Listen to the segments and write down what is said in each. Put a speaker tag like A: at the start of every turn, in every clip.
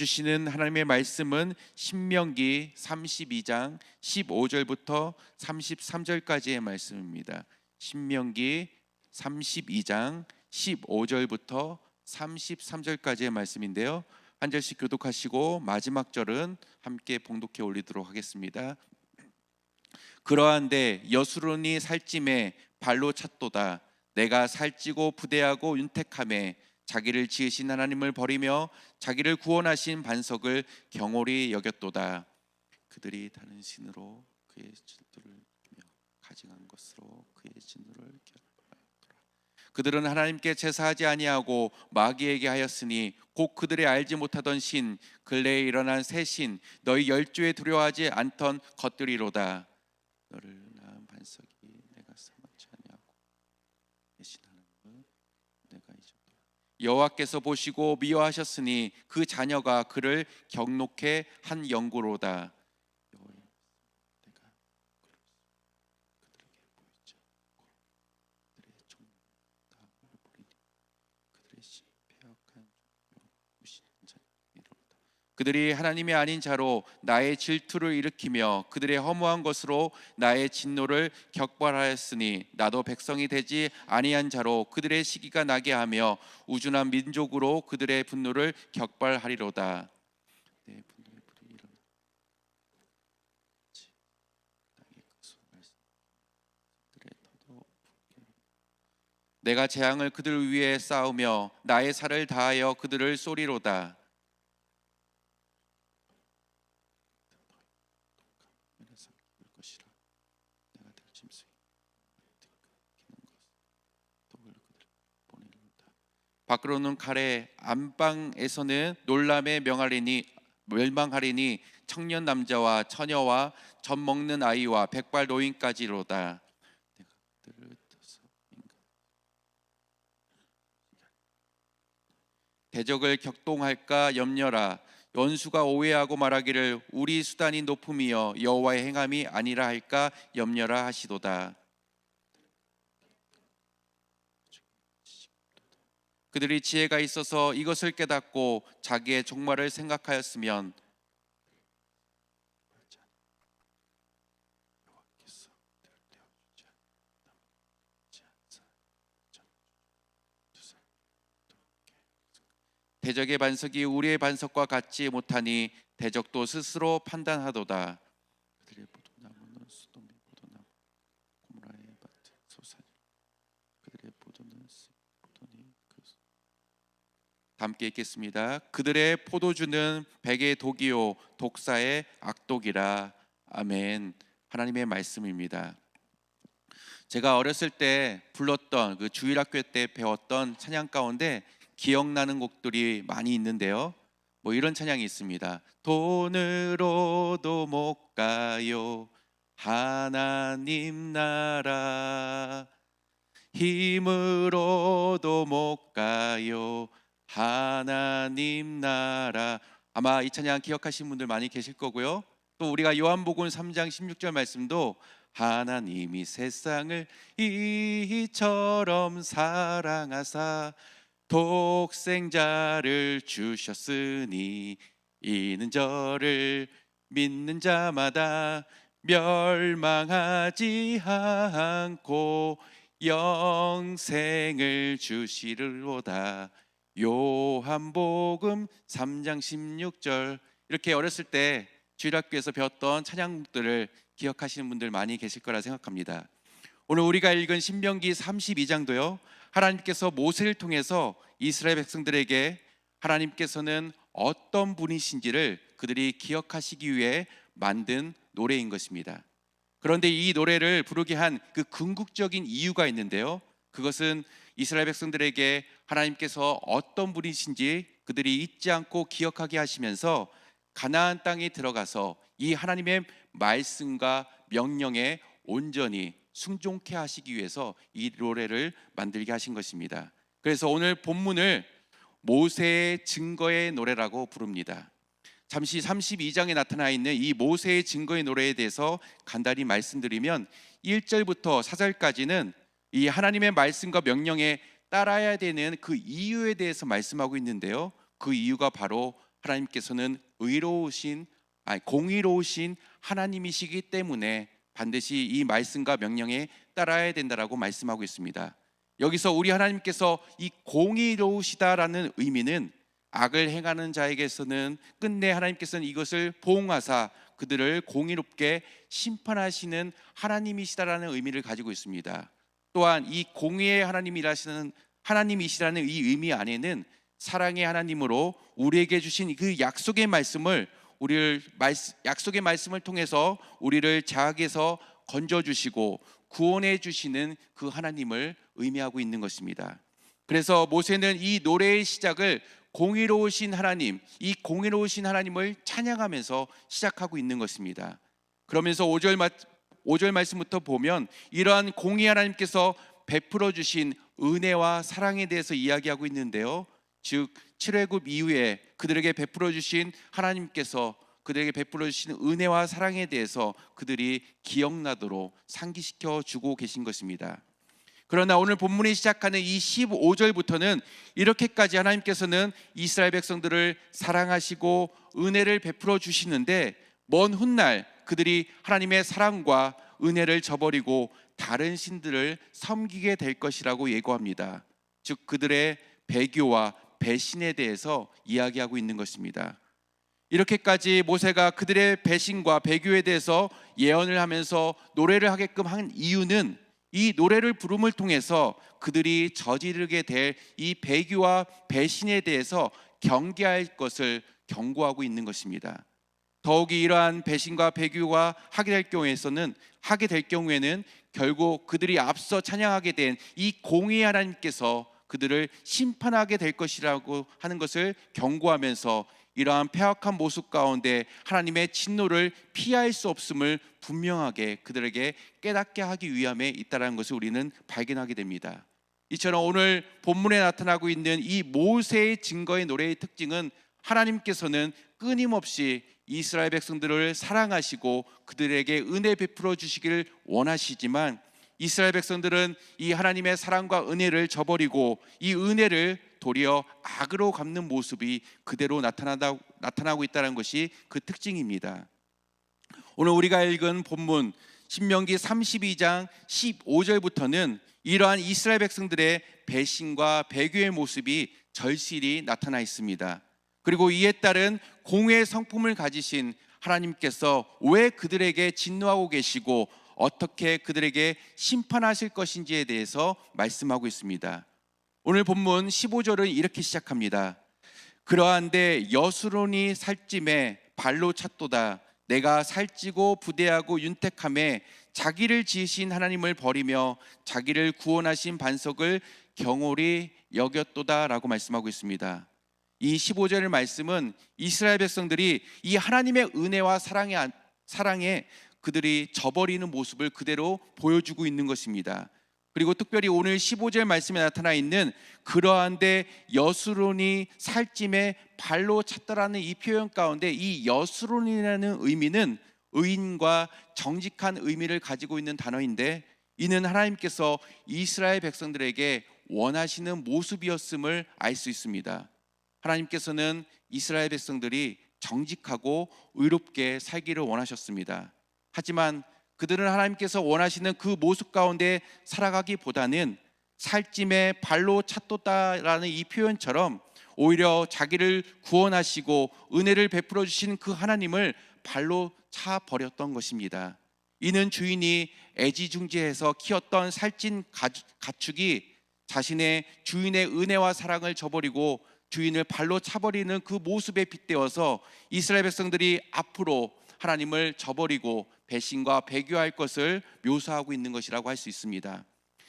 A: 주시는 하나님의 말씀은 신명기 32장 15절부터 33절까지의 말씀입니다. 신명기 32장 15절부터 33절까지의 말씀인데요. 한 절씩 교독하시고 마지막 절은 함께 봉독해 올리도록 하겠습니다. 그러한데 여수론이 살찜에 발로 찼도다. 내가 살찌고 부대하고 윤택함에 자기를 지으신 하나님을 버리며 자기를 구원하신 반석을 경홀히 여겼도다. 그들이 다른 신으로 그의 진노를 가증한 것으로 그의 진노를 결박하였더라. 그들은 하나님께 제사하지 아니하고 마귀에게 하였으니 곧 그들의 알지 못하던 신, 근래에 일어난 새 신, 너희 열조에 두려워하지 않던 것들이로다. 너를 낳은 반석이 내가 삼았지 아니하고 대신 하나님을 내가 잊었더라. 여호와께서 보시고 미워하셨으니 그 자녀가 그를 경록해 한 영구로다. 여호와의 내가 그들에게 보이지 않고 그들의 종을 다 버리니 그들의 씨 패역한 무시한 자이로다. 그들이 하나님이 아닌 자로 나의 질투를 일으키며 그들의 허무한 것으로 나의 진노를 격발하였으니 나도 백성이 되지 아니한 자로 그들의 시기가 나게 하며 우둔한 민족으로 그들의 분노를 격발하리로다. 내 분노의 불이 일어나 땅의 그들의 터도 내가 재앙을 그들 위에 쌓으며 나의 살을 다하여 그들을 쏘리로다. 밖으로는 칼에 안방에서는 놀람에 멸망하리니 청년 남자와 처녀와 젖 먹는 아이와 백발 노인까지로다. 대적을 격동할까 염려라. 원수가 오해하고 말하기를 우리 수단이 높음이여 여호와의 행함이 아니라 할까 염려라 하시도다. 그들이 지혜가 있어서 이것을 깨닫고 자기의 종말을 생각하였으면 대적의 반석이 우리의 반석과 같지 못하니 대적도 스스로 판단하도다. 그들의 포도나무는 소돔의 포도나무 고모라의 밭 소산이 그들의 포도는 포도니 함께 읽겠습니다. 그들의 포도주는 백의 독이요 독사의 악독이라. 아멘. 하나님의 말씀입니다. 제가 어렸을 때 불렀던 그 주일학교 때 배웠던 찬양 가운데 기억나는 곡들이 많이 있는데요. 뭐 이런 찬양이 있습니다. 돈으로도 못 가요 하나님 나라, 힘으로도 못 가요 하나님 나라. 아마 이 찬양 기억하시는 분들 많이 계실 거고요. 또 우리가 요한복음 3장 16절 말씀도 하나님이 세상을 이처럼 사랑하사 독생자를 주셨으니 이는 저를 믿는 자마다 멸망하지 않고 영생을 주시리로다. 요한복음 3장 16절. 이렇게 어렸을 때 주일학교에서 배웠던 찬양들을 기억하시는 분들 많이 계실 거라 생각합니다. 오늘 우리가 읽은 신명기 32장도요 하나님께서 모세를 통해서 이스라엘 백성들에게 하나님께서는 어떤 분이신지를 그들이 기억하시기 위해 만든 노래인 것입니다. 그런데 이 노래를 부르게 한 그 궁극적인 이유가 있는데요, 그것은 이스라엘 백성들에게 하나님께서 어떤 분이신지 그들이 잊지 않고 기억하게 하시면서 가나안 땅에 들어가서 이 하나님의 말씀과 명령에 온전히 순종케 하시기 위해서 이 노래를 만들게 하신 것입니다. 그래서 오늘 본문을 모세의 증거의 노래라고 부릅니다. 잠시 32장에 나타나 있는 이 모세의 증거의 노래에 대해서 간단히 말씀드리면 1절부터 4절까지는 이 하나님의 말씀과 명령에 따라야 되는 그 이유에 대해서 말씀하고 있는데요, 그 이유가 바로 하나님께서는 공의로우신 하나님이시기 때문에 반드시 이 말씀과 명령에 따라야 된다라고 말씀하고 있습니다. 여기서 우리 하나님께서 이 공의로우시다라는 의미는 악을 행하는 자에게서는 끝내 하나님께서는 이것을 보응하사 그들을 공의롭게 심판하시는 하나님이시다라는 의미를 가지고 있습니다. 또한 이 공의의 하나님이시라는 이 의미 안에는 사랑의 하나님으로 우리에게 주신 그 약속의 말씀을 통해서 우리를 죄악에서 건져주시고 구원해 주시는 그 하나님을 의미하고 있는 것입니다. 그래서 모세는 이 노래의 시작을 공의로우신 하나님, 이 공의로우신 하나님을 찬양하면서 시작하고 있는 것입니다. 그러면서 5절 말씀부터 보면 이러한 공의 하나님께서 베풀어 주신 은혜와 사랑에 대해서 이야기하고 있는데요. 즉 출애굽 이후에 그들에게 베풀어 주신 하나님께서 그들에게 베풀어 주신 은혜와 사랑에 대해서 그들이 기억나도록 상기시켜 주고 계신 것입니다. 그러나 오늘 본문이 시작하는 이 15절부터는 이렇게까지 하나님께서는 이스라엘 백성들을 사랑하시고 은혜를 베풀어 주시는데 먼 훗날 그들이 하나님의 사랑과 은혜를 저버리고 다른 신들을 섬기게 될 것이라고 예고합니다. 즉 그들의 배교와 배신에 대해서 이야기하고 있는 것입니다. 이렇게까지 모세가 그들의 배신과 배교에 대해서 예언을 하면서 노래를 하게끔 한 이유는 이 노래를 부름을 통해서 그들이 저지르게 될 이 배교와 배신에 대해서 경계할 것을 경고하고 있는 것입니다. 더욱이 이러한 배신과 배교가 하게 될 경우에는 결국 그들이 앞서 찬양하게 된 이 공의 하나님께서 그들을 심판하게 될 것이라고 하는 것을 경고하면서 이러한 패악한 모습 가운데 하나님의 진노를 피할 수 없음을 분명하게 그들에게 깨닫게 하기 위함에 있다는 것을 우리는 발견하게 됩니다. 이처럼 오늘 본문에 나타나고 있는 이 모세의 증거의 노래의 특징은 하나님께서는 끊임없이 이스라엘 백성들을 사랑하시고 그들에게 은혜 베풀어 주시기를 원하시지만 이스라엘 백성들은 이 하나님의 사랑과 은혜를 저버리고 이 은혜를 도리어 악으로 갚는 모습이 그대로 나타나고 있다는 것이 그 특징입니다. 오늘 우리가 읽은 본문 신명기 32장 15절부터는 이러한 이스라엘 백성들의 배신과 배교의 모습이 절실히 나타나 있습니다. 그리고 이에 따른 공의의 성품을 가지신 하나님께서 왜 그들에게 진노하고 계시고 어떻게 그들에게 심판하실 것인지에 대해서 말씀하고 있습니다. 오늘 본문 15절은 이렇게 시작합니다. 그러한데 여수론이 살찜에 발로 찼도다. 내가 살찌고 부대하고 윤택함에 자기를 지으신 하나님을 버리며 자기를 구원하신 반석을 경홀히 여겼도다 라고 말씀하고 있습니다. 이 15절의 말씀은 이스라엘 백성들이 이 하나님의 은혜와 사랑에 그들이 저버리는 모습을 그대로 보여주고 있는 것입니다. 그리고 특별히 오늘 15절 말씀에 나타나 있는 그러한데 여수론이 살찜에 발로 찼더라는 이 표현 가운데 이 여수론이라는 의미는 의인과 정직한 의미를 가지고 있는 단어인데 이는 하나님께서 이스라엘 백성들에게 원하시는 모습이었음을 알 수 있습니다. 하나님께서는 이스라엘 백성들이 정직하고 의롭게 살기를 원하셨습니다. 하지만 그들은 하나님께서 원하시는 그 모습 가운데 살아가기보다는 살찜에 발로 찼도다라는 이 표현처럼 오히려 자기를 구원하시고 은혜를 베풀어 주신 그 하나님을 발로 차 버렸던 것입니다. 이는 주인이 애지중지해서 키웠던 살찐 가축이 자신의 주인의 은혜와 사랑을 저버리고 주인을 발로 차버리는 그 모습에 빗대어서 이스라엘 백성들이 앞으로 하나님을 저버리고 배신과 배교할 것을 묘사하고 있는 것이라고 할 수 있습니다.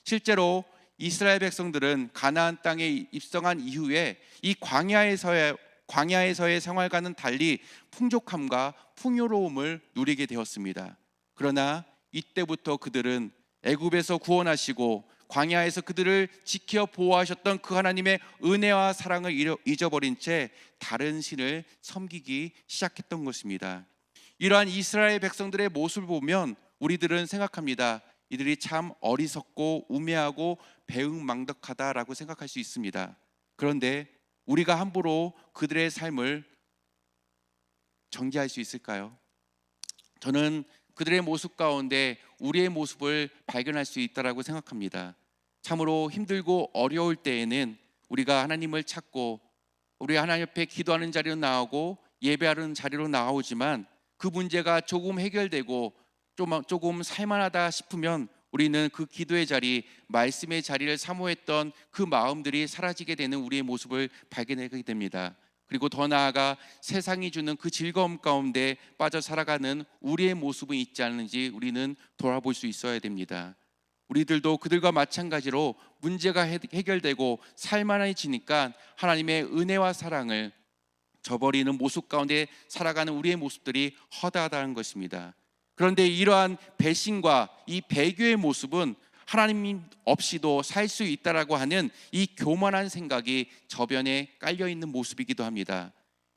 A: 실제로 이스라엘 백성들은 가나안 땅에 입성한 이후에 이 광야에서의 생활과는 달리 풍족함과 풍요로움을 누리게 되었습니다. 그러나 이때부터 그들은 애굽에서 구원하시고 광야에서 그들을 지켜 보호하셨던 그 하나님의 은혜와 사랑을 잊어버린 채 다른 신을 섬기기 시작했던 것입니다. 이러한 이스라엘 백성들의 모습을 보면 우리들은 생각합니다. 이들이 참 어리석고 우매하고 배은망덕하다라고 생각할 수 있습니다. 그런데 우리가 함부로 그들의 삶을 정지할 수 있을까요? 저는 그들의 모습 가운데 우리의 모습을 발견할 수 있다라고 생각합니다. 참으로 힘들고 어려울 때에는 우리가 하나님을 찾고 우리 하나님 앞에 기도하는 자리로 나오고 예배하는 자리로 나오지만 그 문제가 조금 해결되고 조금 살만하다 싶으면 우리는 그 기도의 자리, 말씀의 자리를 사모했던 그 마음들이 사라지게 되는 우리의 모습을 발견하게 됩니다. 그리고 더 나아가 세상이 주는 그 즐거움 가운데 빠져 살아가는 우리의 모습은 있지 않은지 우리는 돌아볼 수 있어야 됩니다. 우리들도 그들과 마찬가지로 문제가 해결되고 살만해지니까 하나님의 은혜와 사랑을 저버리는 모습 가운데 살아가는 우리의 모습들이 허다하다는 것입니다. 그런데 이러한 배신과 이 배교의 모습은 하나님 없이도 살 수 있다라고 하는 이 교만한 생각이 저변에 깔려 있는 모습이기도 합니다.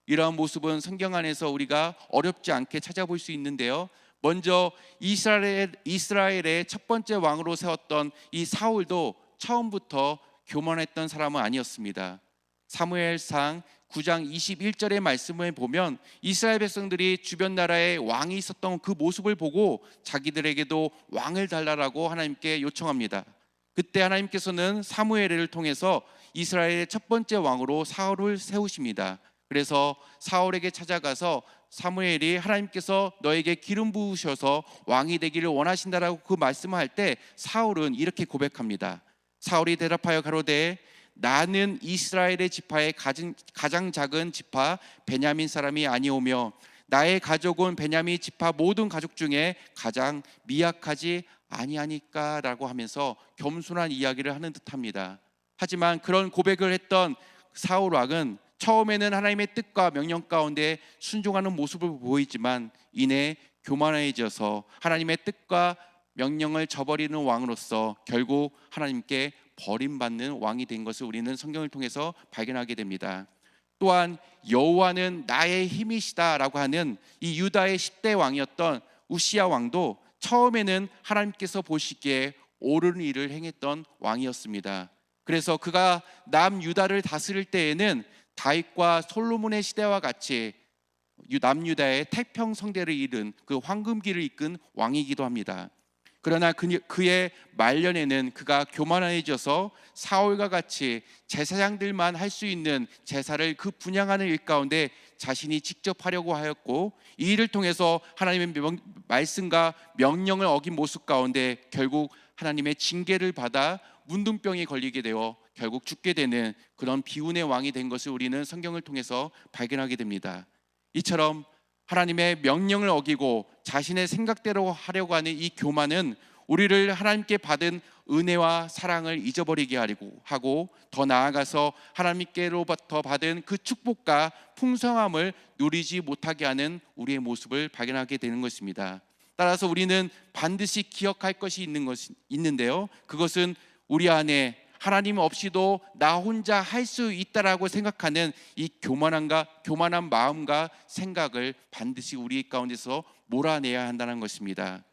A: 이러한 모습은 성경 안에서 우리가 어렵지 않게 찾아볼 수 있는데요. 먼저 이스라엘의 첫 번째 왕으로 세웠던 이 사울도 처음부터 교만했던 사람은 아니었습니다. 사무엘상 9장 21절의 말씀을 보면 이스라엘 백성들이 주변 나라에 왕이 있었던 그 모습을 보고 자기들에게도 왕을 달라라고 하나님께 요청합니다. 그때 하나님께서는 사무엘을 통해서 이스라엘의 첫 번째 왕으로 사울을 세우십니다. 그래서 사울에게 찾아가서 사무엘이 하나님께서 너에게 기름 부으셔서 왕이 되기를 원하신다라고 그 말씀을 할 때 사울은 이렇게 고백합니다. 사울이 대답하여 가로되 나는 이스라엘의 지파의 가장 작은 지파 베냐민 사람이 아니오며 나의 가족은 베냐민 지파 모든 가족 중에 가장 미약하지 아니하니까라고 하면서 겸손한 이야기를 하는 듯합니다. 하지만 그런 고백을 했던 사울 왕은 처음에는 하나님의 뜻과 명령 가운데 순종하는 모습을 보이지만 이내 교만해져서 하나님의 뜻과 명령을 저버리는 왕으로서 결국 하나님께 버림받는 왕이 된 것을 우리는 성경을 통해서 발견하게 됩니다. 또한 여호와는 나의 힘이시다라고 하는 이 유다의 10대 왕이었던 우시야 왕도 처음에는 하나님께서 보시기에 옳은 일을 행했던 왕이었습니다. 그래서 그가 남유다를 다스릴 때에는 다윗과 솔로몬의 시대와 같이 남유다의 태평성대를 이룬 그 황금기를 이끈 왕이기도 합니다. 그러나 그의 말년에는 그가 교만해져서 사울과 같이 제사장들만 할 수 있는 제사를 그 분향하는 일 가운데 자신이 직접 하려고 하였고 이 일을 통해서 하나님의 말씀과 명령을 어긴 모습 가운데 결국 하나님의 징계를 받아 문둥병에 걸리게 되어 결국 죽게 되는 그런 비운의 왕이 된 것을 우리는 성경을 통해서 발견하게 됩니다. 이처럼 하나님의 명령을 어기고 자신의 생각대로 하려고 하는 이 교만은 우리를 하나님께 받은 은혜와 사랑을 잊어버리게 하고 더 나아가서 하나님께로부터 받은 그 축복과 풍성함을 누리지 못하게 하는 우리의 모습을 발견하게 되는 것입니다. 따라서 우리는 반드시 기억할 것이 있는데요. 그것은 우리 안에 하나님 없이도 나 혼자 할 수 있다라고 생각하는 이 교만한 마음과 생각을 반드시 우리 가운데서 몰아내야 한다는 것입니다.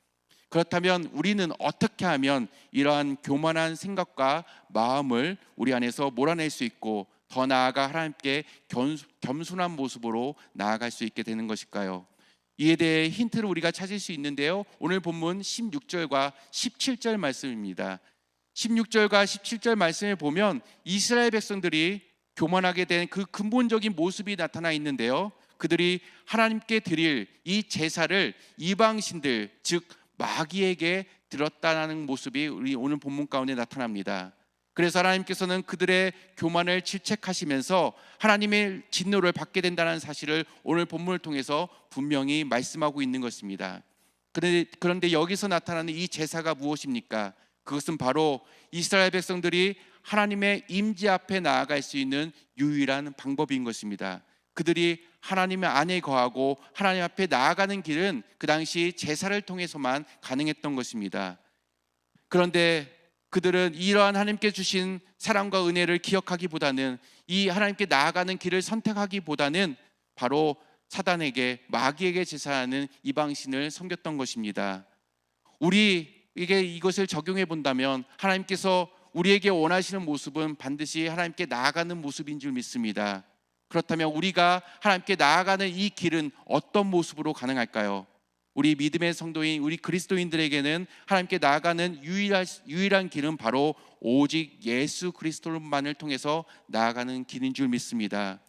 A: 그렇다면 우리는 어떻게 하면 이러한 교만한 생각과 마음을 우리 안에서 몰아낼 수 있고 더 나아가 하나님께 겸손한 모습으로 나아갈 수 있게 되는 것일까요? 이에 대해 힌트를 우리가 찾을 수 있는데요. 오늘 본문 16절과 17절 말씀입니다. 16절과 17절 말씀을 보면 이스라엘 백성들이 교만하게 된 그 근본적인 모습이 나타나 있는데요. 그들이 하나님께 드릴 이 제사를 이방신들 즉 마귀에게 드렸다는 모습이 우리 오늘 본문 가운데 나타납니다. 그래서 하나님께서는 그들의 교만을 질책하시면서 하나님의 진노를 받게 된다는 사실을 오늘 본문을 통해서 분명히 말씀하고 있는 것입니다. 그런데 여기서 나타나는 이 제사가 무엇입니까? 그것은 바로 이스라엘 백성들이 하나님의 임재 앞에 나아갈 수 있는 유일한 방법인 것입니다. 그들이 하나님의 안에 거하고 하나님 앞에 나아가는 길은 그 당시 제사를 통해서만 가능했던 것입니다. 그런데 그들은 이러한 하나님께 주신 사랑과 은혜를 기억하기보다는 이 하나님께 나아가는 길을 선택하기보다는 바로 사단에게 마귀에게 제사하는 이방신을 섬겼던 것입니다. 우리에게 이것을 적용해 본다면 하나님께서 우리에게 원하시는 모습은 반드시 하나님께 나아가는 모습인 줄 믿습니다. 그렇다면 우리가 하나님께 나아가는 이 길은 어떤 모습으로 가능할까요? 우리 믿음의 성도인 우리 그리스도인들에게는 하나님께 나아가는 유일한 길은 바로 오직 예수 그리스도만을 통해서 나아가는 길인 줄 믿습니다.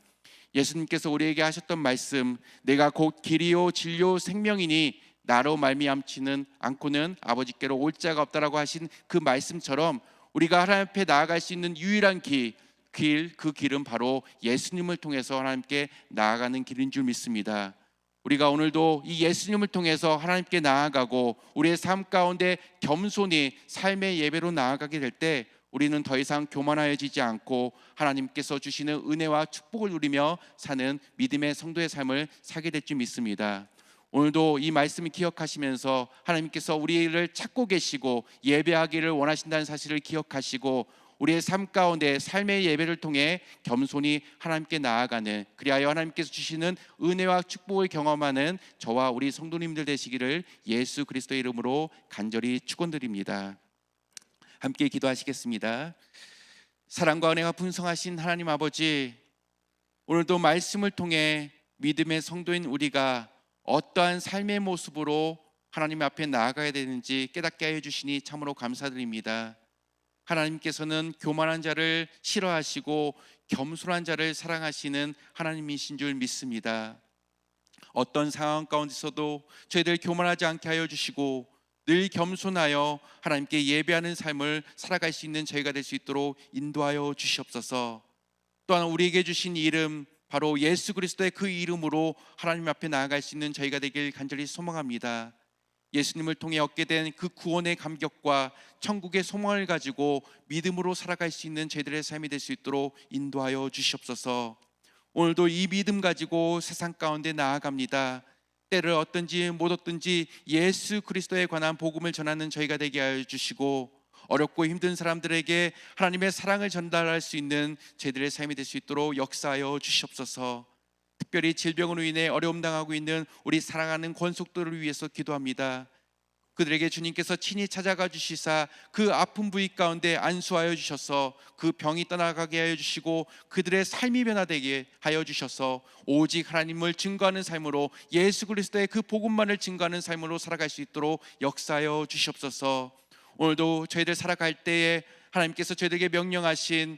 A: 예수님께서 우리에게 하셨던 말씀, 내가 곧 길이요 진리요 생명이니 나로 말미암지는 않고는 아버지께로 올 자가 없다라고 하신 그 말씀처럼 우리가 하나님 앞에 나아갈 수 있는 유일한 그 길은 바로 예수님을 통해서 하나님께 나아가는 길인 줄 믿습니다. 우리가 오늘도 이 예수님을 통해서 하나님께 나아가고 우리의 삶 가운데 겸손히 삶의 예배로 나아가게 될 때 우리는 더 이상 교만하여지지 않고 하나님께서 주시는 은혜와 축복을 누리며 사는 믿음의 성도의 삶을 살게 될 줄 믿습니다. 오늘도 이 말씀을 기억하시면서 하나님께서 우리를 찾고 계시고 예배하기를 원하신다는 사실을 기억하시고 우리의 삶 가운데 삶의 예배를 통해 겸손히 하나님께 나아가는, 그리하여 하나님께서 주시는 은혜와 축복을 경험하는 저와 우리 성도님들 되시기를 예수 그리스도의 이름으로 간절히 축원드립니다. 함께 기도하시겠습니다. 사랑과 은혜가 풍성하신 하나님 아버지, 오늘도 말씀을 통해 믿음의 성도인 우리가 어떠한 삶의 모습으로 하나님 앞에 나아가야 되는지 깨닫게 하여 주시니 참으로 감사드립니다. 하나님께서는 교만한 자를 싫어하시고 겸손한 자를 사랑하시는 하나님이신 줄 믿습니다. 어떤 상황 가운데서도 저희들 교만하지 않게 하여 주시고 늘 겸손하여 하나님께 예배하는 삶을 살아갈 수 있는 저희가 될 수 있도록 인도하여 주시옵소서. 또한 우리에게 주신 이름, 바로 예수 그리스도의 그 이름으로 하나님 앞에 나아갈 수 있는 저희가 되길 간절히 소망합니다. 예수님을 통해 얻게 된 그 구원의 감격과 천국의 소망을 가지고 믿음으로 살아갈 수 있는 저희들의 삶이 될 수 있도록 인도하여 주시옵소서. 오늘도 이 믿음 가지고 세상 가운데 나아갑니다. 때를 얻든지 못 얻든지 예수 그리스도에 관한 복음을 전하는 저희가 되게 하여 주시고 어렵고 힘든 사람들에게 하나님의 사랑을 전달할 수 있는 저희들의 삶이 될 수 있도록 역사하여 주시옵소서. 특별히 질병으로 인해 어려움 당하고 있는 우리 사랑하는 권속들을 위해서 기도합니다. 그들에게 주님께서 친히 찾아가 주시사 그 아픈 부위 가운데 안수하여 주셔서 그 병이 떠나가게 하여 주시고 그들의 삶이 변화되게 하여 주셔서 오직 하나님을 증거하는 삶으로 예수 그리스도의 그 복음만을 증거하는 삶으로 살아갈 수 있도록 역사하여 주시옵소서. 오늘도 저희들 살아갈 때에 하나님께서 저희들에게 명령하신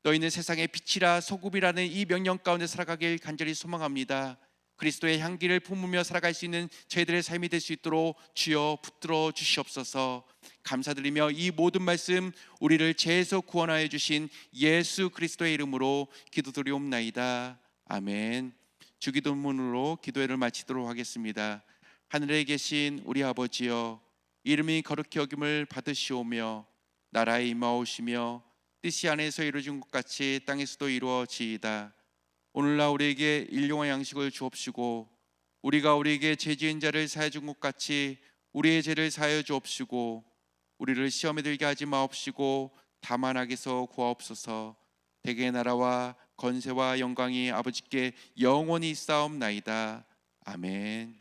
A: 너희는 세상의 빛이라 소금이라는 이 명령 가운데 살아가길 간절히 소망합니다. 그리스도의 향기를 품으며 살아갈 수 있는 저희들의 삶이 될 수 있도록 주여 붙들어 주시옵소서. 감사드리며 이 모든 말씀 우리를 죄에서 구원하여 주신 예수 그리스도의 이름으로 기도드리옵나이다. 아멘. 주기도문으로 기도회를 마치도록 하겠습니다. 하늘에 계신 우리 아버지여, 이름이 거룩히 여김을 받으시오며 나라에 임하오시며 뜻이 하늘에서 이루어진 것 같이 땅에서도 이루어지이다. 오늘날 우리에게 일용할 양식을 주옵시고 우리가 우리에게 죄 지은 자를 사하여 준 것 같이 우리의 죄를 사하여 주옵시고 우리를 시험에 들게 하지 마옵시고 다만 악에서 구하옵소서. 대개의 나라와 건세와 영광이 아버지께 영원히 있사옵나이다. 아멘.